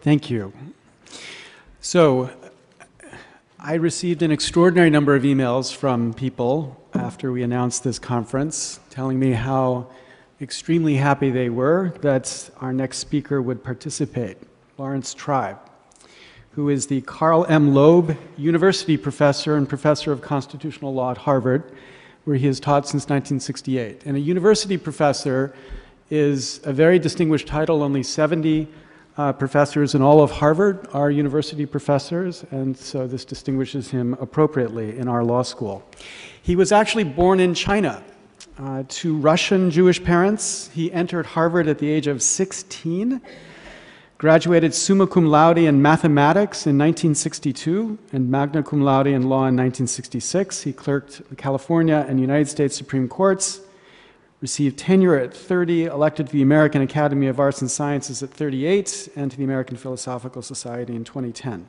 Thank you. So, I received an extraordinary number of emails from people after we announced this conference, telling me how extremely happy they were that our next speaker would participate, Laurence Tribe, who is the Carl M. Loeb University Professor and Professor of Constitutional Law at Harvard, where he has taught since 1968. And a university professor is a very distinguished title. Only 70 professors in all of Harvard are university professors, and so this distinguishes him appropriately in our law school. He was actually born in China to Russian Jewish parents. He entered Harvard at the age of 16, graduated summa cum laude in mathematics in 1962 and magna cum laude in law in 1966. He clerked the California and United States Supreme Courts, received tenure at 30, elected to the American Academy of Arts and Sciences at 38, and to the American Philosophical Society in 2010.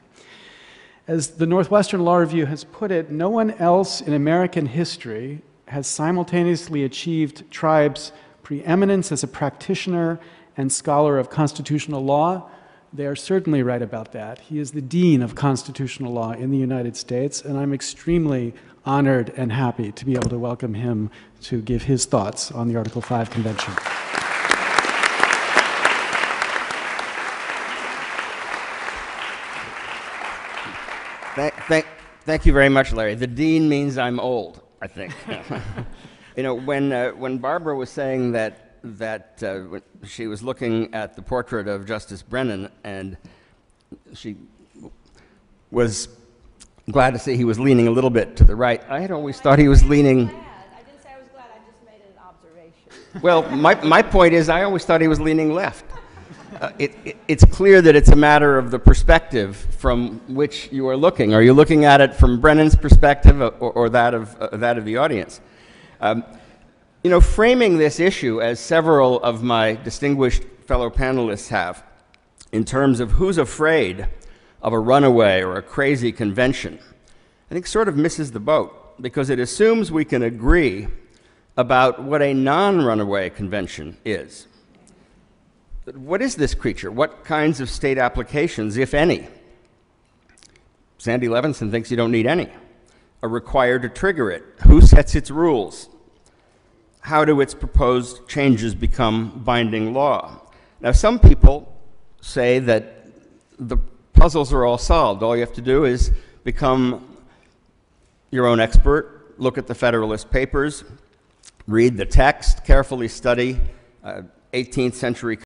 As the Northwestern Law Review has put it, no one else in American history has simultaneously achieved Tribe's preeminence as a practitioner and scholar of constitutional law. They are certainly right about that. He is the Dean of Constitutional Law in the United States, and I'm extremely honored and happy to be able to welcome him to give his thoughts on the Article 5 Convention. Thank you very much, Larry. The Dean means I'm old, I think. You know, when Barbara was saying that she was looking at the portrait of Justice Brennan, and she was glad to see he was leaning a little bit to the right. I had always thought he was leaning... I didn't say I was glad, I just made an observation. Well, my point is I always thought he was leaning left. It's clear that it's a matter of the perspective from which you are looking. Are you looking at it from Brennan's perspective or that of the audience? You know, framing this issue, as several of my distinguished fellow panelists have, in terms of who's afraid of a runaway or a crazy convention, I think sort of misses the boat, because it assumes we can agree about what a non-runaway convention is. What is this creature? What kinds of state applications, if any? Sandy Levinson thinks you don't need any. Are required to trigger it? Who sets its rules? How do its proposed changes become binding law? Now, some people say that the puzzles are all solved. All you have to do is become your own expert, look at the Federalist Papers, read the text, carefully study 18th century